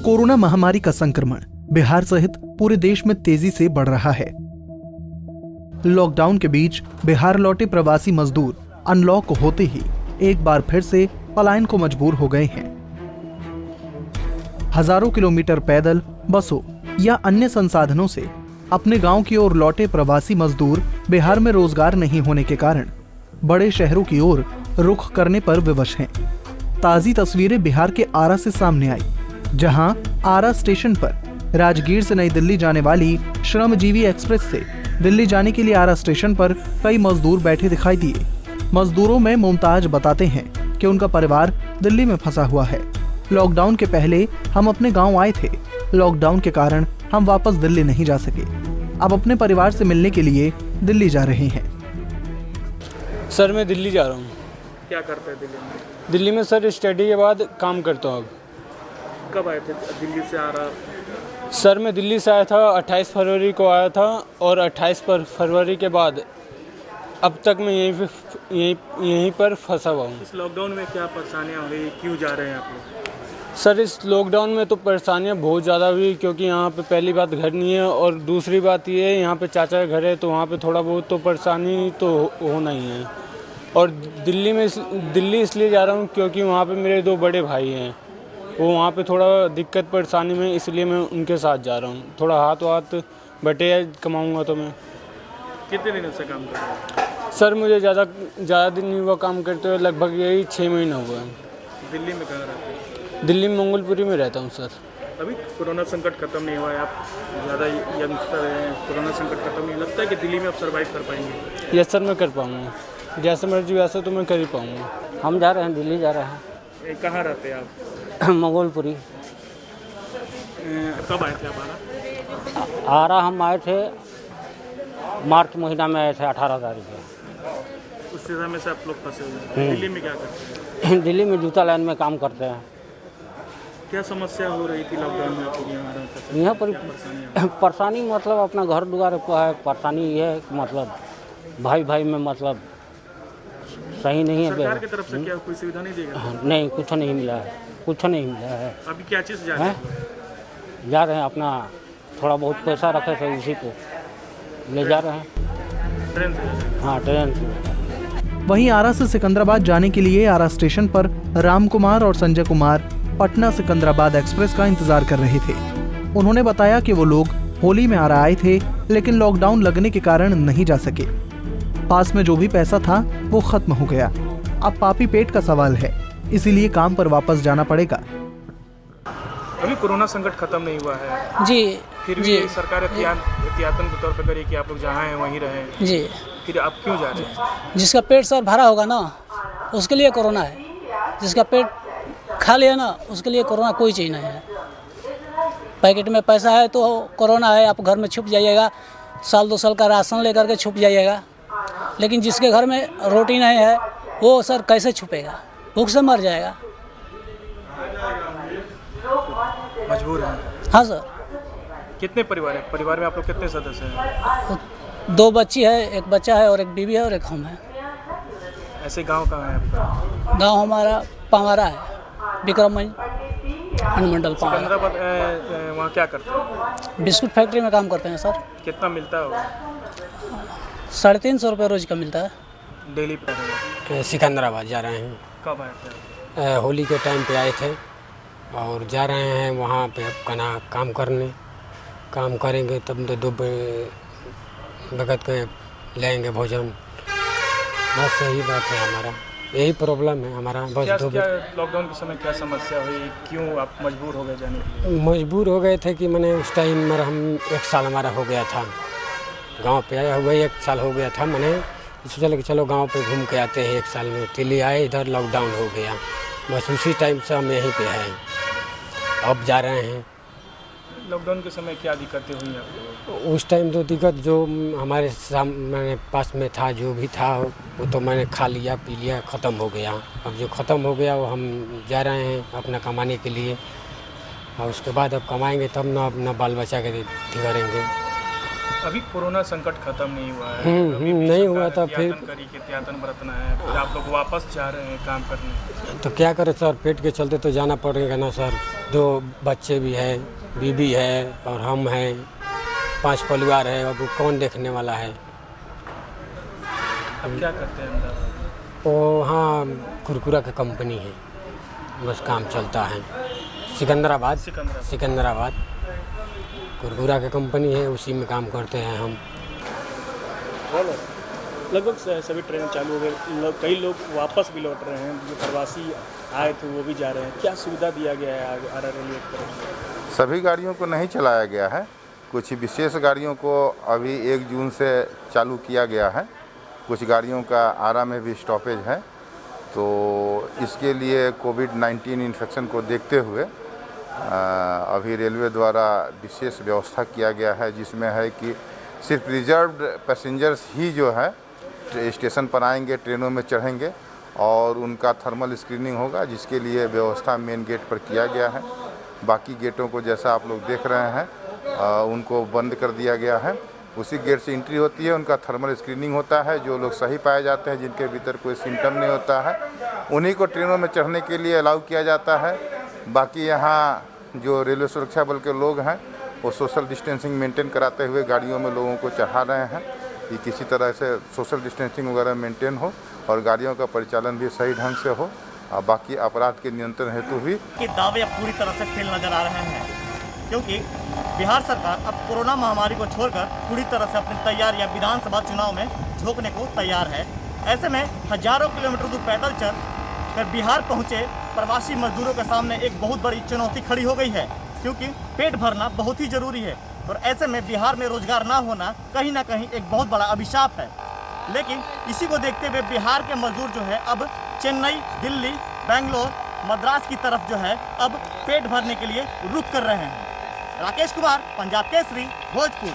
Corona महामारी का संक्रमण बिहार सहित पूरे देश में तेजी से बढ़ रहा है। लॉकडाउन के बीच बिहार लौटे प्रवासी मजदूर अनलॉक होते ही एक बार फिर से पलायन को मजबूर हो गए हैं। हजारों किलोमीटर पैदल, बसों या अन्य संसाधनों से अपने गांव की ओर लौटे प्रवासी मजदूर बिहार में रोजगार नहीं होने के कारण बड़े शहरों की ओर रुख करने पर विवश हैं। ताजी तस्वीरें बिहार के आरा से सामने आई, जहां आरा स्टेशन पर राजगीर से नई दिल्ली जाने वाली श्रमजीवी एक्सप्रेस से दिल्ली जाने के लिए आरा स्टेशन पर कई मजदूर बैठे दिखाई दिए। मजदूरों में मुमताज बताते हैं कि उनका परिवार दिल्ली में फंसा हुआ है। लॉकडाउन के पहले हम अपने गांव आए थे, लॉकडाउन के कारण हम वापस दिल्ली नहीं जा सके। अब अपने परिवार से मिलने के लिए दिल्ली जा रहे हैं। सर मैं दिल्ली जा रहा हूँ। क्या करते हैं दिल्ली में? दिल्ली में सर स्टडी के बाद काम करता हूँ। अब कब आए थे दिल्ली से आरा? सर मैं दिल्ली से आया था 28 फरवरी को आया था और 28 फरवरी के बाद अब तक मैं यहीं पर फंसा हुआ हूँ। इस लॉकडाउन में क्या परेशानियाँ हुई, क्यों जा रहे हैं आप लोग? सर इस लॉकडाउन में तो परेशानियाँ बहुत ज़्यादा हुई, क्योंकि यहाँ पे पहली बात घर नहीं है और दूसरी बात ये है यहाँ पे चाचा का घर है, तो वहाँ पे थोड़ा बहुत तो परेशानी तो होना ही है। और दिल्ली इसलिए जा रहा हूँ क्योंकि वहाँ पे मेरे 2 बड़े भाई हैं, वो वहाँ पे थोड़ा दिक्कत परेशानी में, इसलिए मैं उनके साथ जा रहा हूँ। थोड़ा हाथ बटे कमाऊँगा तो मैं। कितने दिनों से काम कर रहे हैं? सर मुझे ज़्यादा दिन नहीं हुआ काम करते हुए, लगभग यही 6 महीने हुए हैं। दिल्ली में कहाँ रहते हैं? दिल्ली में मंगोलपुरी में रहता हूँ सर। अभी कोरोना संकट खत्म नहीं हुआ है, आप ज़्यादा यंगस्टर हैं, कोरोना संकट खत्म नहीं लगता है कि दिल्ली में आप सर्वाइव कर पाएंगे? यस सर, मैं कर पाऊँगा, जैसे मर्जी वैसे तो मैं कर ही पाऊँगा। हम जा रहे हैं, दिल्ली जा रहे हैं। कहाँ रहते हैं आप? मंगोलपुरी। कब आए थे आप आरा? आरा हम आए थे मार्च महीना में आए थे, 18 तारीख को। उस समय से आप लोग फंसे हुए हैं। दिल्ली में क्या करते हैं? दिल्ली में जूता लाइन में काम करते हैं। क्या समस्या हो रही थी लॉकडाउन में आपको यहाँ पर? परेशानी मतलब अपना घर द्वार पर है, परेशानी ये है कि मतलब भाई में मतलब सही नहीं है। सरकार की तरफ से क्या कोई सुविधा नहीं दी गई? नहीं, कुछ नहीं मिला है, कुछ नहीं मिला है। अभी क्या चीज़ जा रहे हैं? जा रहे हैं, अपना थोड़ा बहुत पैसा रखे थे उसी को ले जा रहे हैं। ट्रेन से? हाँ, ट्रेन से। वहीं आरा से सिकंदराबाद जाने के लिए आरा स्टेशन पर राम कुमार और संजय कुमार पटना सिकंदराबाद एक्सप्रेस का इंतजार कर रहे थे। उन्होंने बताया कि वो लोग होली में आरा आए थे, लेकिन लॉकडाउन लगने के कारण नहीं जा सके। पास में जो भी पैसा था वो खत्म हो गया। अब पापी पेट का सवाल है, इसीलिए काम पर वापस जाना पड़ेगा। अभी कोरोना संकट खत्म नहीं हुआ है जी, फिर भी जी, सरकार एहतियातन के तौर पर करी कि आप लोग जहाँ हैं वहीं रहें। जी। फिर आप क्यों जा रहे हैं? जिसका पेट सर भरा होगा ना, उसके लिए कोरोना है। जिसका पेट खा लिया ना, उसके लिए कोरोना कोई चीज़ नहीं है। पैकेट में पैसा है तो कोरोना है, आप घर में छुप जाइएगा, साल 2 साल का राशन लेकर के छुप जाइएगा। लेकिन जिसके घर में रोटी नहीं है वो सर कैसे छुपेगा? भूख से मर जाएगा। मजबूर हैं? हाँ सर। कितने परिवार है? परिवार में आप लोग कितने सदस्य हैं? 2 बच्ची है, 1 बच्चा है और 1 बीवी है और 1 हम है। ऐसे गांव कहाँ है आपका? गांव हमारा पांगारा है, विक्रमगंज अनुमंडल पांगारा। सिकंदराबाद वहाँ क्या करते हैं? बिस्कुट फैक्ट्री में काम करते हैं सर। कितना मिलता होगा? 350 रुपये रोज का मिलता है। डेली पे? सिकंदराबाद जा रहे हैं। कब आए थे? होली के टाइम पे आए थे और जा रहे हैं वहाँ पे अपना काम करने। काम करेंगे तब तो 2 वक्त के लेंगे भोजन। बस यही बात है, हमारा यही प्रॉब्लम है हमारा। बस क्या लॉकडाउन के समय क्या समस्या हुई, क्यों आप मजबूर हो गए जाने के लिए? मजबूर हो गए थे कि मैंने उस टाइम हम 1 साल हमारा हो गया था गांव पे आया हुआ, 1 साल हो गया था। मैंने सोचा कि चलो गांव पे घूम के आते हैं 1 साल में। दिल्ली आए, इधर लॉकडाउन हो गया। बस उसी टाइम से हम यहीं पे हैं, अब जा रहे हैं। लॉकडाउन के समय क्या दिक्कतें हुई आपको? उस टाइम तो दिक्कत जो हमारे सामने पास में था, जो भी था वो तो मैंने खा लिया, पी लिया, ख़त्म हो गया। अब जो ख़त्म हो गया वो हम जा रहे हैं अपना कमाने के लिए, और उसके बाद अब कमाएंगे तब ना अपना बाल बच्चा के करेंगे। अभी कोरोना संकट खत्म नहीं हुआ है, अभी भी नहीं हुआ था, सरकार ने फिर त्यातन करी कि त्यातन बरतना है, फिर आप लोग वापस जा रहे हैं काम करने। तो क्या करें सर, पेट के चलते तो जाना पड़ेगा ना सर। 2 बच्चे भी हैं, बीबी है और हम हैं, 5 परिवार है, अब कौन देखने वाला है। अब क्या करते हैं अहमदाबाद? वो हाँ कुरकुरा की कंपनी है, बस काम चलता है। सिकंदराबाद कुरकुरा की कंपनी है, उसी में काम करते हैं हम। लगभग सभी ट्रेन चालू हो गए, कई लोग वापस भी लौट रहे हैं, जो प्रवासी आए थे वो भी जा रहे हैं। क्या सुविधा दिया गया है आरा रेलवे की तरफ से? सभी गाड़ियों को नहीं चलाया गया है, कुछ विशेष गाड़ियों को अभी 1 जून से चालू किया गया है। कुछ गाड़ियों का आरा में भी स्टॉपेज है, तो इसके लिए कोविड-19 इन्फेक्शन को देखते हुए अभी रेलवे द्वारा विशेष व्यवस्था किया गया है, जिसमें है कि सिर्फ रिजर्व्ड पैसेंजर्स ही जो है स्टेशन पर आएंगे, ट्रेनों में चढ़ेंगे और उनका थर्मल स्क्रीनिंग होगा, जिसके लिए व्यवस्था मेन गेट पर किया गया है। बाकी गेटों को जैसा आप लोग देख रहे हैं उनको बंद कर दिया गया है। उसी गेट से एंट्री होती है, उनका थर्मल स्क्रीनिंग होता है। जो लोग सही पाए जाते हैं, जिनके भीतर कोई सिम्टम नहीं होता है, उन्हीं को ट्रेनों में चढ़ने के लिए अलाउ किया जाता है। बाकी यहाँ जो रेलवे सुरक्षा बल के लोग हैं वो सोशल डिस्टेंसिंग मेंटेन कराते हुए गाड़ियों में लोगों को चढ़ा रहे हैं कि किसी तरह से सोशल डिस्टेंसिंग वगैरह मेंटेन हो और गाड़ियों का परिचालन भी सही ढंग से हो। और बाकी अपराध के नियंत्रण हेतु भी के दावे अब पूरी तरह से फेल नजर आ रहे हैं, क्योंकि बिहार सरकार अब कोरोना महामारी को छोड़कर पूरी तरह से अपनी तैयारियां विधानसभा चुनाव में झोंकने को तैयार है। ऐसे में हजारों किलोमीटर दूर पैदल चल कर बिहार पहुंचे प्रवासी मजदूरों के सामने एक बहुत बड़ी चुनौती खड़ी हो गई है, क्योंकि पेट भरना बहुत ही जरूरी है और ऐसे में बिहार में रोजगार ना होना कहीं ना कहीं एक बहुत बड़ा अभिशाप है। लेकिन इसी को देखते हुए बिहार के मजदूर जो है अब चेन्नई, दिल्ली, बेंगलोर, मद्रास की तरफ जो है अब पेट भरने के लिए रुख कर रहे हैं। राकेश कुमार, पंजाब केसरी, भोजपुर।